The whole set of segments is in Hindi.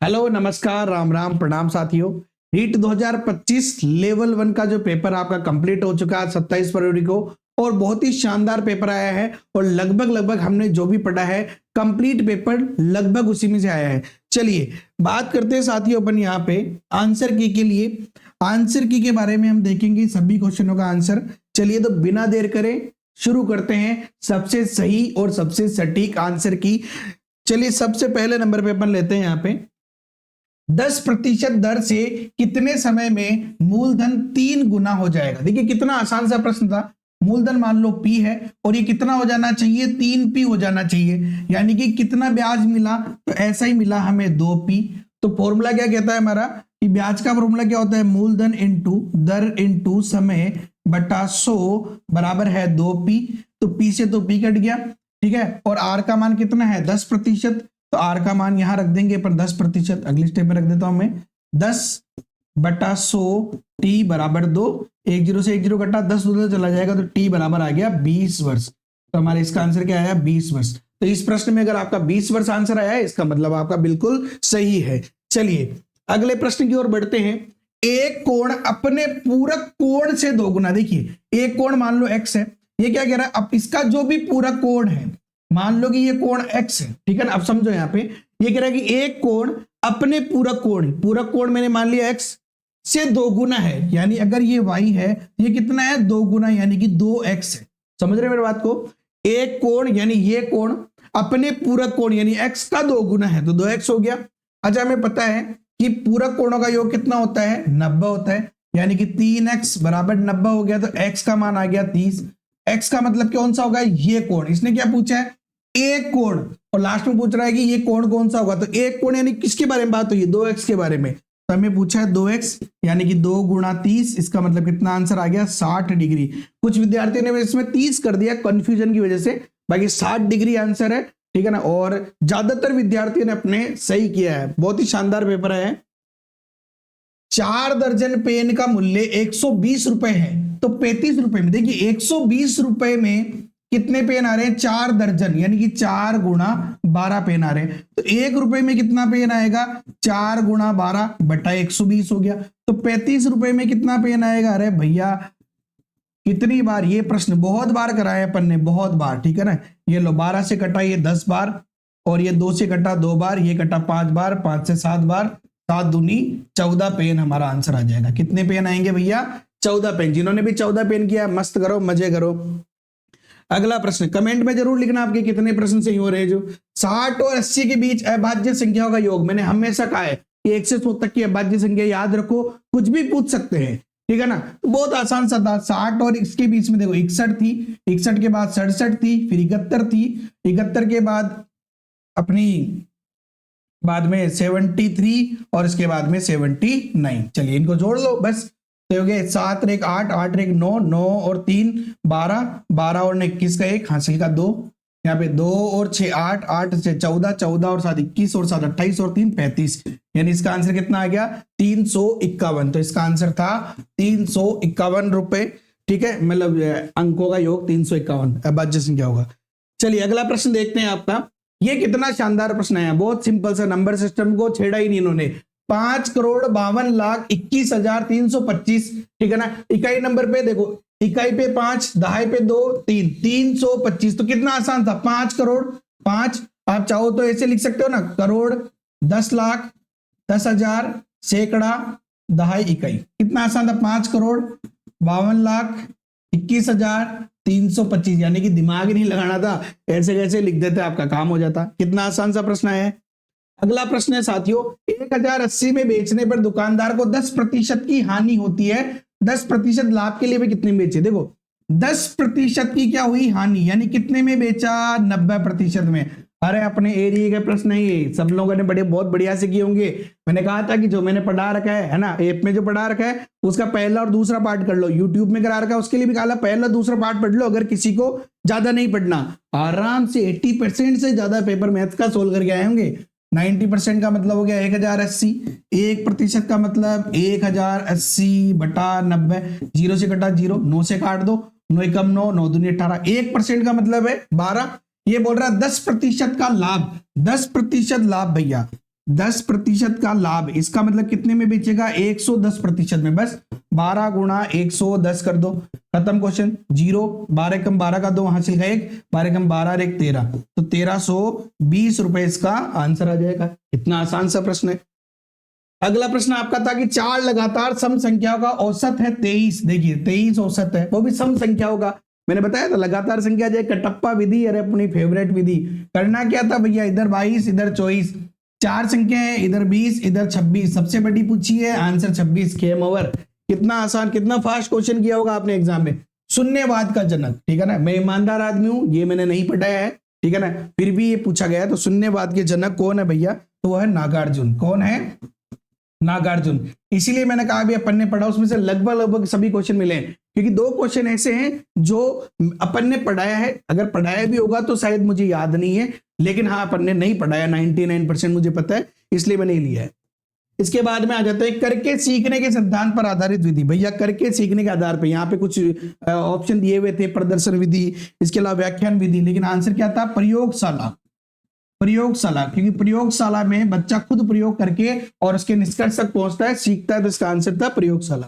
हेलो, नमस्कार, राम राम, प्रणाम साथियों। नीट 2025 लेवल 1 का जो पेपर आपका कंप्लीट हो चुका है 27 फरवरी को, और बहुत ही शानदार पेपर आया है। और लगभग हमने जो भी पढ़ा है कंप्लीट पेपर लगभग उसी में से आया है। चलिए बात करते हैं साथियों अपन यहाँ पे आंसर की के लिए। आंसर की के बारे में हम देखेंगे सभी क्वेश्चनों का आंसर। चलिए तो बिना देर करे शुरू करते हैं सबसे सही और सबसे सटीक आंसर की। चलिए सबसे पहले नंबर पे अपन लेते हैं यहाँ पे 10% दर से कितने समय में मूलधन 3 गुना हो जाएगा। देखिए कितना आसान सा प्रश्न था। मूलधन मान लो P है और ये कितना हो जाना चाहिए, 3P हो जाना चाहिए। यानी कि कितना ब्याज मिला, तो ऐसा ही मिला हमें 2P। तो फॉर्मूला क्या कहता है हमारा कि ब्याज का फॉर्मूला क्या होता है, मूलधन इंटू दर इंटू समय बटा 100 बराबर है 2P। तो P से तो P कट गया, ठीक है। और R का मान कितना है 10%, तो R का मान यहां रख देंगे पर 10%। अगली स्टेप में रख देता हूं मैं 10/100 T बराबर 2। 1 0 से 1 0 कटा, 10 उधर चला जाएगा तो T बराबर आ गया 20 वर्ष। तो हमारे इसका आंसर क्या आया 20 वर्ष। तो इस प्रश्न में अगर आपका 20 वर्ष आंसर आया है इसका मतलब आपका बिल्कुल सही है। चलिए अगले प्रश्न की ओर बढ़ते हैं। एक कोण अपने पूरक कोण से 2 गुना। देखिए एक कोण मान लो x है, ये क्या कह रहा है, अब इसका जो भी पूरक कोण है, मान लो कि ये कोण x है, ठीक है ना। अब समझो यहाँ पे ये कह रहा है कि एक कोण अपने पूरक कोण मैंने मान लिया x से 2 गुना है। यानी अगर ये y है, ये कितना है 2 गुना, यानी कि 2x है। समझ रहे मेरे बात को। एक कोण यानी ये कोण अपने पूरक कोण यानी x का 2 गुना है तो 2x हो गया। अच्छा हमें पता है कि पूरक कोणों का योग कितना होता है 90 होता है, यानी कि 3x बराबर 90 हो गया। तो x का मान आ गया 30। x का मतलब कौन सा होगा, ये कोण। इसने क्या पूछा है, एक कोण, और लास्ट में पूछ रहा है कि ये कोण कौन सा होगा। तो एक कोण यानी किसके बारे में बात हुई है, 2x के बारे में। तो हमें पूछा है 2x यानी कि 2 गुणा 30। इसका मतलब कितना आंसर आ गया 60 डिग्री। कुछ विद्यार्थियों ने इसमें 30 कर दिया कंफ्यूजन की वजह से, बाकी 60 डिग्री आंसर है, ठीक है ना। और ज्यादातर विद्यार्थियों ने अपने सही किया है। बहुत ही शानदार पेपर है। 4 दर्जन पेन का मूल्य 120 रुपए है, तो 35 रुपए में देखिए 120 रुपए में कितने पेन आ रहे हैं, 4 दर्जन, यानी कि 4 गुणा 12 पेन आ रहे हैं। तो 1 रुपए में कितना पेन आएगा, 4 गुणा 12 बटा 120 हो गया। तो 35 रुपए में कितना पेन आएगा। अरे भैया कितनी बार ये प्रश्न बहुत बार कराया अपन ने, बहुत बार, ठीक है ना। ये लो 12 से कटा ये 10 बार, और ये 2 से कटा 2 बार, ये कटा 5 बार, 5 से 7 बार, 7 दूनी 14 पेन हमारा आंसर आ जाएगा। कितने पेन आएंगे भैया, 14 पेन। जिन्होंने भी 14 पेन किया मस्त करो, मजे करो। अगला प्रश्न कमेंट में जरूर लिखना आपके कितने प्रश्न सही हो रहे हैं। जो 60 और 80 के बीच अभाज्य संख्याओं का योग, मैंने हमेशा कहा है कि 1 से 100 तक की अभाज्य संख्या याद रखो, कुछ भी पूछ सकते हैं, ठीक है ना। तो बहुत आसान सा था। 60 और इसके बीच में देखो 61 थी, 61 के बाद 67 थी, फिर 71 थी, 71 के बाद अपनी बाद में 73 और इसके बाद में 79। चलिए इनको जोड़ लो बस, तो हो गए 7 और 1 8, 8 और 1 9, 9 और 3 12, 12 और 21 का 1, हासिल का 2, यहाँ पे 2 और 6 8, 8 से 14, 14 और 7 21 और 7 28 और 3 35। यानी इसका आंसर कितना आ गया 351। तो इसका आंसर था 351 रुपए, ठीक है। मतलब अंकों का योग 351 अभाज्य संख्या होगा। चलिए अगला प्रश्न देखते हैं आपका। ये कितना शानदार प्रश्न है, बहुत सिंपल सा, नंबर सिस्टम को छेड़ा ही नहीं इन्होंने। 5,52,21,325, ठीक है ना। इकाई नंबर पे देखो, इकाई पे 5, दहाई पे 2, 3, 325। तो कितना आसान था, 5 करोड़ 5। आप चाहो तो ऐसे लिख सकते हो ना, करोड़, 10 लाख, 10,000, सैकड़ा, दहाई, इकाई। कितना आसान था, 5,52,21,325। यानी कि दिमाग नहीं लगाना था, ऐसे कैसे लिख देते आपका काम हो जाता। कितना आसान सा प्रश्न है। अगला प्रश्न है साथियों, 1080 में बेचने पर दुकानदार को 10% की हानि होती है, 10% लाभ के लिए भी कितने में बेचे। देखो 10% की क्या हुई हानि, यानी कितने में बेचा, 90% में। अरे अपने एरिया का प्रश्न है ये, सब लोगों ने बड़े बहुत बढ़िया से किए होंगे। मैंने कहा था कि जो मैंने पढ़ा रखा है ना, ऐप में जो पढ़ा रखा है उसका पहला और दूसरा पार्ट कर लो। यूट्यूब में करा रखा है उसके लिए भी कहा पहला दूसरा पार्ट पढ़ लो। अगर किसी को ज्यादा नहीं पढ़ना, आराम से 80% से ज्यादा पेपर मैथ्स का सोल्व करके आए होंगे। 90% का मतलब हो गया 1080, 1% का मतलब 1080 बटा 90, 0 से कटा 0, 9 से काट दो, 9 कम 9, 9 दूनी 18। 1% का मतलब है 12। ये बोल रहा है 10% का लाभ, 10% लाभ भैया। 10% का लाभ, इसका मतलब कितने में बेचेगा? 110% में। बस 12 गुणा 110 कर दो, खत्म क्वेश्चन। 0, 12 कम 12 का 2 हासिल का 1, 12 कम 12 और 1 13, तो 1320 रुपए इसका आंसर आ जाएगा। इतना आसान सा प्रश्न है। अगला प्रश्न आपका था कि 4 लगातार सम संख्याओं का औसत है 23। देखिए 23 औसत है, वो भी सम संख्याओं का। मैंने बताया था लगातार संख्या जाए कटप्पा विधि, अरे अपनी फेवरेट विधि। करना क्या था भैया, इधर 22 इधर 24, 4 संख्या है, इधर 20 इधर 26, सबसे बड़ी पूछी है, आंसर 26, गेम ओवर। कितना आसान, कितना फास्ट क्वेश्चन किया होगा आपने एग्जाम में। शून्यवाद का जनक, ठीक है ना, मैं ईमानदार आदमी हूं, ये मैंने नहीं पढ़ाया है, ठीक है ना, फिर भी ये पूछा गया। तो शून्यवाद के जनक कौन है भैया? तो वह है नागार्जुन। कौन है? नागार्जुन। इसीलिए मैंने कहा भी अपन ने पढ़ा, उसमें से लगभग लगभग सभी क्वेश्चन मिले हैं, क्योंकि 2 क्वेश्चन ऐसे हैं जो अपन ने पढ़ाया है। अगर पढ़ाया भी होगा तो शायद मुझे याद नहीं है, लेकिन हाँ अपन ने नहीं पढ़ाया, 99% मुझे पता है, इसलिए मैंने लिया है। इसके बाद में आ जाता है करके सीखने के सिद्धांत पर आधारित विधि। भैया करके सीखने के आधार पर यहाँ पे कुछ ऑप्शन दिए हुए थे, प्रदर्शन विधि, इसके अलावा व्याख्यान विधि, लेकिन आंसर क्या था? प्रयोगशाला। प्रयोगशाला, क्योंकि प्रयोगशाला में बच्चा खुद प्रयोग करके और उसके निष्कर्ष तक पहुंचता है, सीखता है, तो इसका आंसर था प्रयोगशाला।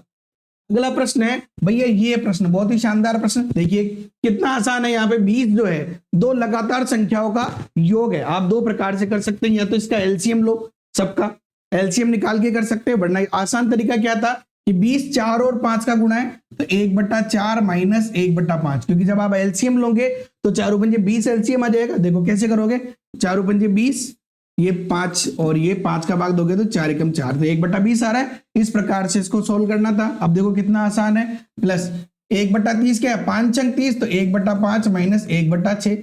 अगला प्रश्न है भैया, ये प्रश्न बहुत ही शानदार प्रश्न, देखिए कितना आसान है। यहाँ पे 20 जो है 2 लगातार संख्याओं का योग है। आप 2 प्रकार से कर सकते हैं, या तो इसका एलसीएम लो, सबका एलसीएम निकाल के कर सकते हैं, वरना आसान तरीका क्या था कि 20 4 और 5 का गुणा है, तो 1/4 माइनस 1/5, क्योंकि जब आप एलसीएम लोगे तो 4 पंजे 20 एलसीएम आ जाएगा। देखो कैसे करोगे, 4 पंजे 20, ये 5 और ये 5 का भाग दोगे तो 4 एकम 4, तो 1/20 आ रहा है। इस प्रकार से इसको सोल्व करना था। अब देखो कितना आसान है, प्लस 1/30 क्या है? 5 अंक 30, तो 1/5 माइनस 1/6,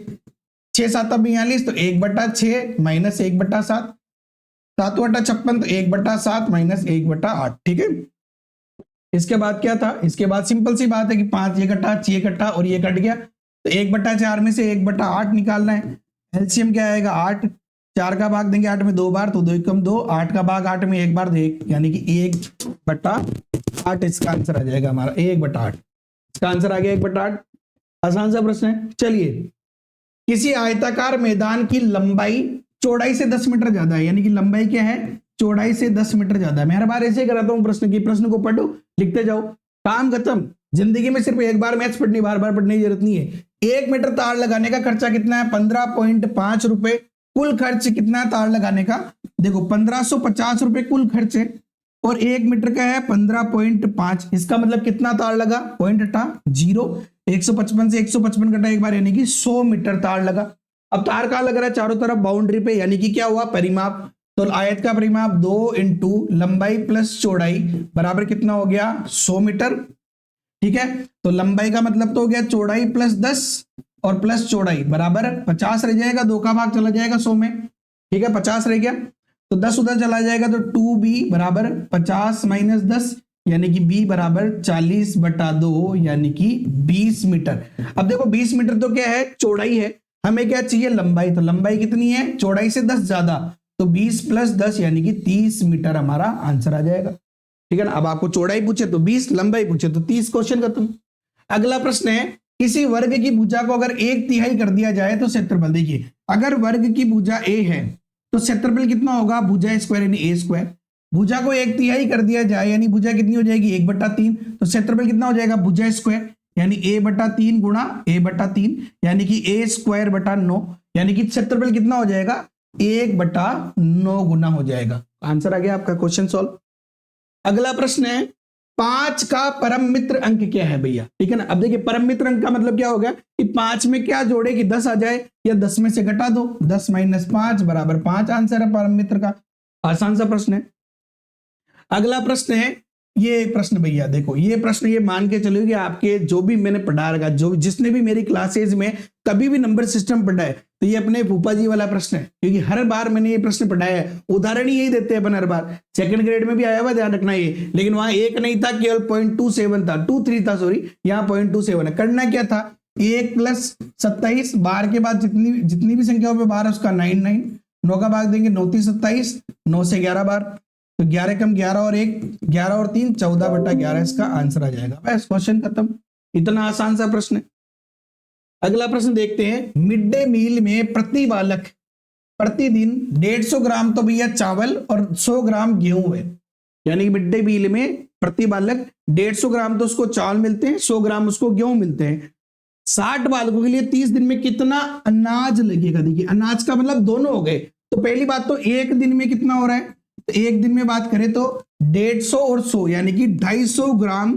6 7 42, तो 1/6 माइनस 1/7, 7/56, तो 1/7 माइनस 1/8, ठीक है। इसके बाद क्या था? इसके बाद सिंपल सी बात है कि 5 ये कटा, 6 कटा और ये कट गया, तो 1/4 में से 1/8 निकालना है। एलसीएम क्या आएगा? 8, 4 का भाग देंगे 8 में 2 बार, तो 2 एकम 2, 8 का भाग 8 में 1 बार, 1, यानी कि 1/8 इसका आंसर आ जाएगा हमारा, 1/8 इसका आंसर आ गया, 1/8। आसान सा प्रश्न है। चलिए, किसी आयताकार मैदान की लंबाई चौड़ाई से 10 मीटर ज्यादा है, यानी कि लंबाई क्या है? चौड़ाई से 10 मीटर ज्यादा है। मैं हर बार ऐसे ही कराता हूं प्रश्न की, प्रश्न को पढ़ो, लिखते जाओ, काम खत्म। जिंदगी में सिर्फ एक बार मैथ्स पढ़नी, बार बार पढ़ने की जरूरत नहीं है। 1 मीटर तार लगाने का खर्चा कितना है? 15.5 रुपए। कुल खर्च कितना है तार लगाने का? देखो 1550 रुपए कुल खर्च है, और 1 मीटर का है 15.5, इसका मतलब कितना तार लगा? पॉइंट हटा 0, 155 से 155 कटा एक बार, यानी कि 100 मीटर तार लगा। अब तार कहां लग रहा है? चारों तरफ बाउंड्री पे, यानी कि क्या हुआ? परिमाप। तो आयत का परिमाप 2 इंटू लंबाई प्लस चौड़ाई बराबर कितना हो गया? 100 मीटर, ठीक है। तो लंबाई का मतलब तो हो गया चौड़ाई प्लस 10 और प्लस चौड़ाई बराबर 50 रह जाएगा, 2 का भाग चला जाएगा 100 में, ठीक है, 50 रह गया, तो 10 उधर चला जाएगा, तो 2b बराबर 50 माइनस 10, यानी कि b बराबर 40/2, यानी कि 20 मीटर। अब देखो 20 मीटर तो क्या है? चौड़ाई है, हमें क्या चाहिए? लंबाई। तो लंबाई कितनी है? चौड़ाई से 10 ज्यादा, तो 20 प्लस 10 यानी कि 30 मीटर हमारा आंसर आ जाएगा, ठीक है ना। अब आपको चौड़ाई पूछे तो 20, लंबाई पूछे तो 30, क्वेश्चन खत्म। अगला प्रश्न है, किसी वर्ग की भुजा को अगर 1/3 कर दिया जाए तो क्षेत्रफल। देखिए अगर वर्ग की भुजा a है तो क्षेत्रफल कितना होगा? भुजा स्क्वायर यानी a स्क्वायर। भुजा को 1/3 कर दिया जाए, यानी भुजा कितनी हो जाएगी? 1/3, तो क्षेत्रफल कितना हो जाएगा? भुजा स्क्वायर, यानी a/3 गुणा a/3, यानी कि a स्क्वायर बटा 9, यानी कि क्षेत्रफल कितना हो जाएगा? 1/9 गुना हो जाएगा। आंसर आ गया आपका, क्वेश्चन सॉल्व। अगला प्रश्न है, 5 का परम मित्र अंक क्या है भैया? ठीक है ना। अब देखिए परम मित्र अंक का मतलब क्या हो गया कि 5 में क्या जोड़े कि 10 आ जाए, या 10 में से घटा दो, 10 माइनस 5 बराबर 5 आंसर है परम मित्र का। आसान सा प्रश्न है। अगला प्रश्न है, ये प्रश्न भैया देखो, ये प्रश्न ये मान के चलो कि आपके जो भी मैंने पढ़ा रखा, जो जिसने भी मेरी क्लासेज में कभी भी नंबर सिस्टम पढ़ा है, तो ये अपने फूफा जी वाला प्रश्न है, क्योंकि हर बार मैंने ये प्रश्न पढ़ाया है। उदाहरण ही यही देते हैं अपन हर बार। सेकंड ग्रेड में भी आया हुआ, ध्यान रखना ये, लेकिन वहां 1 नहीं था, केवल 0.27 था, 23 था सॉरी, यहाँ 0.27 है। करना क्या था? 1 प्लस 27, बार के बाद जितनी भी संख्याओं पे बार है उसका 9 का भाग देंगे, 9 3 27, 9 से 11 बार, तो 11 कम 11 और 1, 11 और 3 14/11 इसका आंसर आ जाएगा। बस क्वेश्चन खत्म। इतना आसान सा प्रश्न है। अगला प्रश्न देखते हैं, मिड डे मील में प्रति बालक प्रतिदिन 150 ग्राम तो भैया चावल और 100 ग्राम गेहूं है, यानी मिड डे मील में प्रति बालक 150 ग्राम तो उसको चावल मिलते हैं, 100 ग्राम उसको गेहूं मिलते हैं। 60 बालकों के लिए 30 दिन में कितना अनाज लगेगा? देखिए अनाज का मतलब दोनों हो गए। तो पहली बात तो एक दिन में कितना हो रहा है, तो एक दिन में बात करें तो 150 और 100 यानी कि 250 ग्राम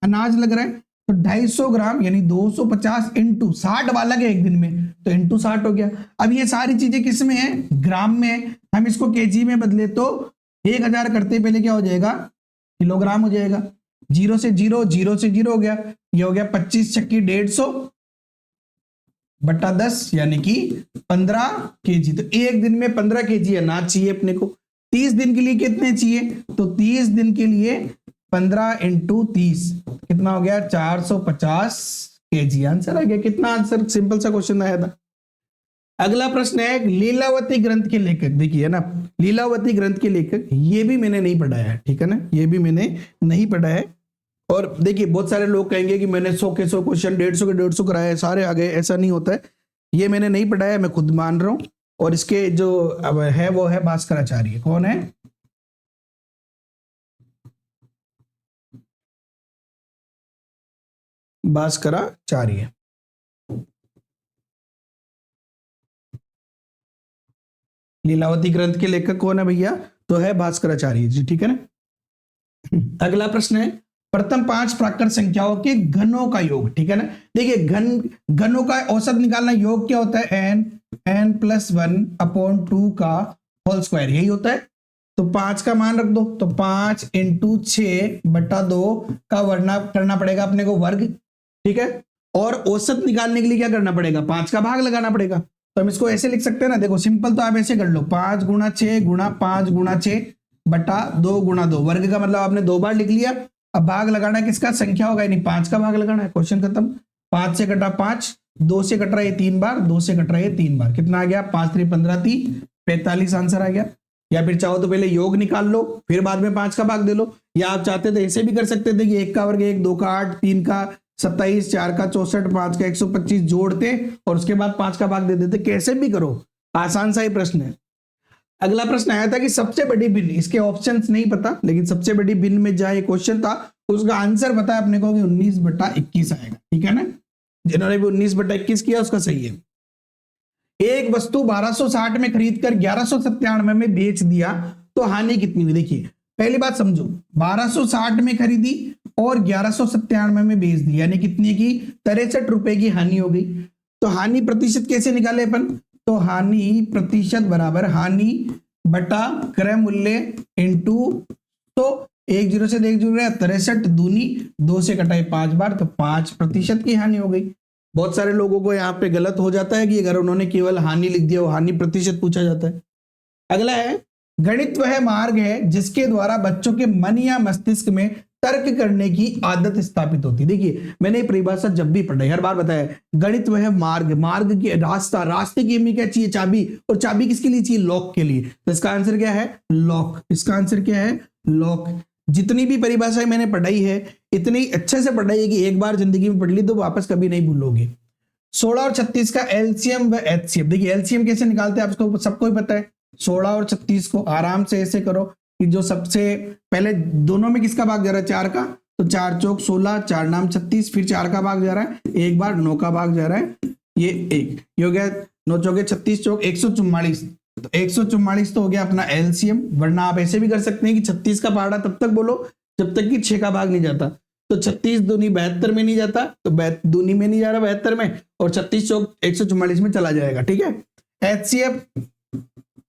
अनाज लग रहा है। तो 250 ग्राम यानी 250 इंटू 60 बालक है एक दिन में, तो इंटू 60 हो गया। अब ये सारी चीजें किस में है? ग्राम में है। हम इसको केजी में बदले तो 1000 करते पहले क्या हो जाएगा? किलोग्राम हो जाएगा। जीरो से जीरो हो गया, ये हो गया 25 छक्की 150 बट्टा 10 यानी कि 15 केजी। तो एक दिन में 15 केजी अनाज चाहिए अपने को। 30 दिन के लिए कितने चाहिए? तो 30 दिन के लिए 15 इंटू 30 कितना हो गया? 450 केजी। आंसर आ गया। कितना आंसर? सिंपल सा क्वेश्चन आया था। अगला प्रश्न है लीलावती ग्रंथ के लेखक। देखिए है ना, लीलावती ग्रंथ के लेखक, ये भी मैंने नहीं पढ़ा है, ठीक है ना, ये भी मैंने नहीं पढ़ा है। और देखिए बहुत सारे लोग कहेंगे कि मैंने 100 के 100 क्वेश्चन 150 के 150 कराए सारे आ गए, ऐसा नहीं होता है। ये मैंने नहीं पढ़ा है, मैं खुद मान रहा हूं। और इसके जो अब है वो है भास्कराचार्य। कौन है? भास्कराचार्य। लीलावती ग्रंथ के लेखक कौन है भैया? तो है भास्कराचार्य जी, ठीक है ना। अगला प्रश्न है प्रथम 5 प्राकृत संख्याओं के घनों का योग, ठीक है ना। देखिए घनों का औसत निकालना, योग क्या होता है? n प्लस 1/2 का होल स्क्वायर, यही होता है। तो 5 का मान रख दो, तो 5 इंटू 6 बटा 2 का वर्णा करना पड़ेगा अपने को वर्ग, ठीक है। और औसत निकालने के लिए क्या करना पड़ेगा? 5 का भाग लगाना पड़ेगा। तो हम इसको ऐसे लिख सकते हैं ना, देखो सिंपल, तो आप ऐसे कर लो 5 गुणा 6 गुणा 5 गुणा 6 बटा 2 गुणा 2, वर्ग का मतलब आपने 2 बार लिख लिया। अब भाग लगाना है किसका? संख्या होगा, यानी 5 का भाग लगाना है। क्वेश्चन खत्म। 5 से कटा 5, 2 से कट रहा है 3 बार, 2 से कट रहा है 3 बार, कितना आ गया? 5 3 15 30 45 आंसर आ गया। या फिर चाहो तो पहले योग निकाल लो, फिर बाद में 5 का भाग दे लो, या आप चाहते तो ऐसे भी कर सकते थे कि 1 का वर्ग 1, 2 का 8, 3 का 27, 4 का 64, 5 का 125 जोड़ते और उसके बाद 5 का भाग दे देते। कैसे भी करो, आसान सा ही प्रश्न है। अगला प्रश्न आया था कि सबसे बड़ी भिन्न, इसके ऑप्शंस नहीं पता, लेकिन सबसे बड़ी भिन्न में जहां ये क्वेश्चन था उसका आंसर पता है अपने को कि 19/21 आएगा, ठीक है ना। जिन्होंने भी 19/21 किया उसका सही है। एक वस्तु 1260 में खरीद कर 1197 में बेच दिया तो हानि कितनी हुई? देखिए पहली बात समझो, 1260 में खरीदी और 1197 में बेच दी, यानी कितनी की? 63 रुपए की हानि हो गई। तो हानि प्रतिशत कैसे निकाले अपन? तो हानि प्रतिशत बराबर हानि बटा क्रय मूल्य इंटू, तो 1 0 से 1 0 गया, 63 दूनी 2 से कटाई 5 बार, तो 5% की हानि हो गई। बहुत सारे लोगों को यहाँ पे गलत हो जाता है कि अगर उन्होंने केवल हानि लिख दिया, वो हानि प्रतिशत पूछा जाता है। अगला है गणित वह मार्ग है जिसके द्वारा बच्चों के मन या मस्तिष्क में तर्क करने की आदत स्थापित होती है। देखिए मैंने परिभाषा जब भी पढ़ाई हर बार बताया, गणित वह मार्ग, मार्ग की रास्ता, रास्ते की हमें क्या चाहिए? चाबी। और चाबी किसके लिए चाहिए? लॉक के लिए। तो इसका आंसर क्या है? लॉक। इसका आंसर क्या है? लॉक। जितनी भी परिभाषाएं मैंने पढ़ाई है इतनी अच्छे से पढ़ाई है कि एक बार जिंदगी में पढ़ ली तो वापस कभी नहीं भूलोगे। 16 और 36 का एलसीएम व एचसीएफ। देखिए एलसीएम कैसे निकालते हैं आपको सबको ही पता है। 16 और 36 को आराम से ऐसे करो कि जो सबसे पहले दोनों में किसका भाग जा रहा है? 4 का, तो 4 चौक 16, 4 नाम 36, फिर 4 का भाग जा रहा है, एक बार 9 का भाग जा रहा है, ये 1, ये हो गया 9 चौके 36 चौक 144। तो 144 तो हो गया अपना एलसीएम। वरना आप ऐसे भी कर सकते हैं कि 36 का पहाड़ा तब तक बोलो जब तक कि 6 का भाग नहीं जाता। तो 36 दूनी 72 में नहीं जाता, तो दूनी में नहीं जा रहा 72 में, और 36 चौक 144 में चला जाएगा, ठीक है।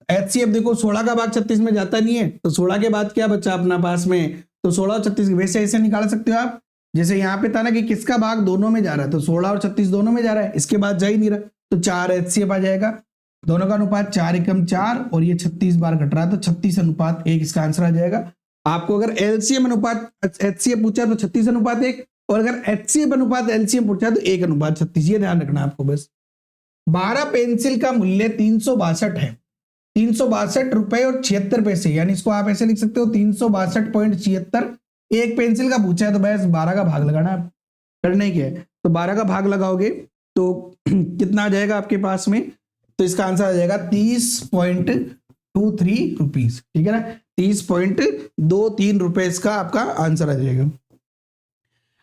एचसीएफ देखो 16 का भाग 36 में जाता नहीं है, तो 16 के बाद क्या बचा अपना पास में? तो 16 और 36 वैसे ऐसे निकाल सकते हो आप, जैसे यहाँ पे था ना कि किसका भाग दोनों में जा रहा है, तो 16 और 36 दोनों में जा रहा है, इसके बाद जा ही नहीं रहा, तो 4 एचसीएफ आ जाएगा। दोनों का अनुपात 4 एकम 4 और ये 36 बार घट रहा है, तो 36:1 इसका आंसर आ जाएगा। आपको अगर एलसीएम अनुपात एचसीएफ पूछा तो 36:1, और अगर एचसीएफ अनुपात एलसीएम पूछा तो 1:36। ये ध्यान रखना आपको बस। 12 पेंसिल का मूल्य 362 है, 362 रुपए और 76 पैसे, यानी इसको आप ऐसे लिख सकते हो 362.76। एक पेंसिल का पूछा है तो बस 12 का भाग लगाना है, करने के है। तो 12 का भाग लगाओगे तो कितना आ जाएगा आपके पास में? तो इसका आंसर आ जाएगा 30.23 रुपीज, ठीक है ना, 30.23 रुपए इसका आपका आंसर आ जाएगा।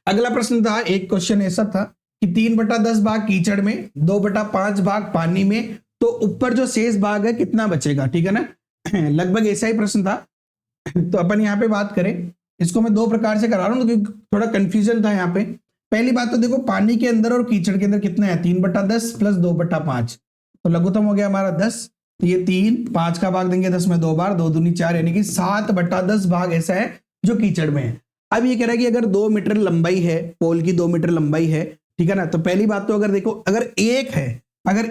अगला प्रश्न था, एक क्वेश्चन ऐसा था कि 3/10 भाग कीचड़ में, 2/5 भाग पानी में, तो ऊपर जो शेष भाग है कितना बचेगा, ठीक है ना। लगभग ऐसा ही प्रश्न था। तो अपन यहाँ पे बात करें, इसको मैं दो प्रकार से करा रहा हूँ क्योंकि थोड़ा कंफ्यूजन था यहाँ पे। पहली बात तो देखो, पानी के अंदर और कीचड़ के अंदर कितना है, 3/10 प्लस 2/5, तो लघुत्तम हो गया हमारा 10, तो ये 3, 5 का भाग देंगे 10 में 2 बार, 2 दूनी 4, यानी कि 7/10 भाग ऐसा है जो कीचड़ में है। अब ये कह रहा है कि अगर 2 मीटर लंबाई है, पोल की 2 मीटर लंबाई है, ठीक है ना, तो पहली बात तो अगर देखो, अगर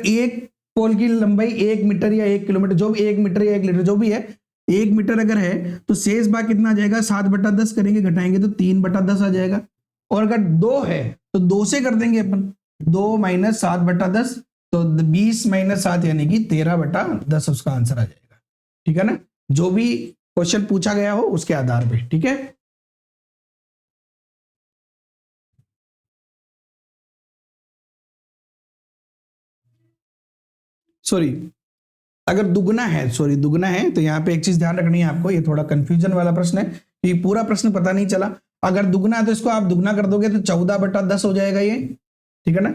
एक पोल की लंबाई 1 मीटर या 1 किलोमीटर, जो भी 1 मीटर या 1 लीटर जो भी है, 1 मीटर अगर है, तो शेष भाग कितना आ जाएगा, 7/10 करेंगे, घटाएंगे तो 3/10 आ जाएगा। और अगर 2 है तो 2 से कर देंगे अपन, 2 माइनस 7/10, तो 20 माइनस 7 यानी कि 13/10 उसका आंसर आ जाएगा, ठीक है ना, जो भी क्वेश्चन पूछा गया हो उसके आधार पे, ठीक है। सॉरी, अगर दुगना है, तो यहाँ पे एक चीज ध्यान रखनी है आपको, ये थोड़ा कंफ्यूजन वाला प्रश्न है, ये पूरा प्रश्न पता नहीं चला। अगर दुगना है तो इसको आप दुगना कर दोगे तो 14/10 हो जाएगा ये, ठीक है ना।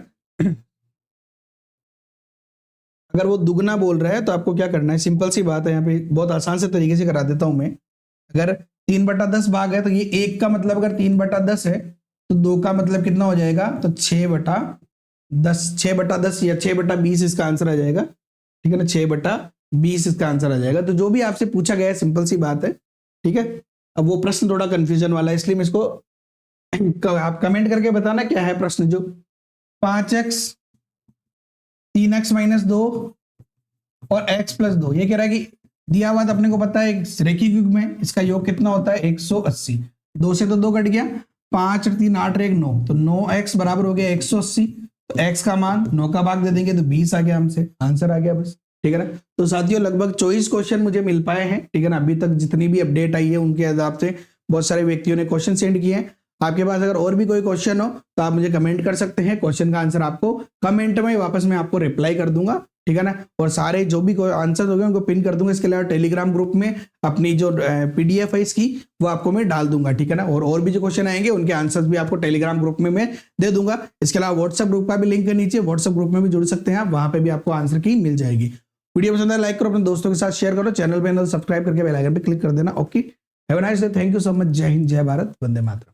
अगर वो दुगना बोल रहा है तो आपको क्या करना है, सिंपल सी बात है, यहाँ पे बहुत आसान से तरीके से करा देता हूं मैं। अगर 3/10 भाग है तो ये 1 का मतलब अगर 3/10 है, तो 2 का मतलब कितना हो जाएगा, तो 6/10 या 6/20 इसका आंसर आ जाएगा, ठीक है ना, 6/20 इसका आंसर आ जाएगा। तो जो भी आपसे पूछा गया है सिंपल सी बात है, ठीक है। अब वो प्रश्न थोड़ा कंफ्यूजन वाला है, इसलिए मैं इसको आप कमेंट करके बताना क्या है प्रश्न। जो 5x 3x माइनस 2 और x प्लस 2, ये कह रहा है कि दिया हुआ अपने को पता है रेखिक युग्म में इसका योग कितना होता है 180, 2 से तो 2 कट गया, 5 और 3 8 और 1 9, तो 9x बराबर हो गया 180, तो x का मान 9 का भाग दे देंगे तो 20 आ गया, हमसे आंसर आ गया बस, ठीक है ना। तो साथियों लगभग 24 क्वेश्चन मुझे मिल पाए हैं, ठीक है ना। अभी तक जितनी भी अपडेट आई है उनके हिसाब से बहुत सारे व्यक्तियों ने क्वेश्चन सेंड किए हैं। आपके पास अगर और भी कोई क्वेश्चन हो तो आप मुझे कमेंट कर सकते हैं, क्वेश्चन का आंसर आपको कमेंट में वापस मैं आपको रिप्लाई कर दूंगा, ठीक है ना। और सारे जो भी आंसर हो गए उनको पिन कर दूंगा। इसके अलावा टेलीग्राम ग्रुप में अपनी जो पीडीएफ है इसकी वो आपको मैं डाल दूंगा, ठीक है ना। और भी जो क्वेश्चन आएंगे उनके आंसर्स भी आपको टेलीग्राम ग्रुप में मैं दे दूंगा। इसके अलावा व्हाट्सएप ग्रुप का भी लिंक है नीचे, व्हाट्सएप ग्रुप में भी जुड़ सकते हैं आप, वहां पे भी आपको आंसर की मिल जाएगी। वीडियो पसंद है लाइक करो, अपने दोस्तों के साथ शेयर करो, चैनल पे सब्सक्राइब करके बेल आइकन पे क्लिक कर देना। Okay, have a nice day, thank you so much, जय हिंद, जय भारत, वंदे मातरम।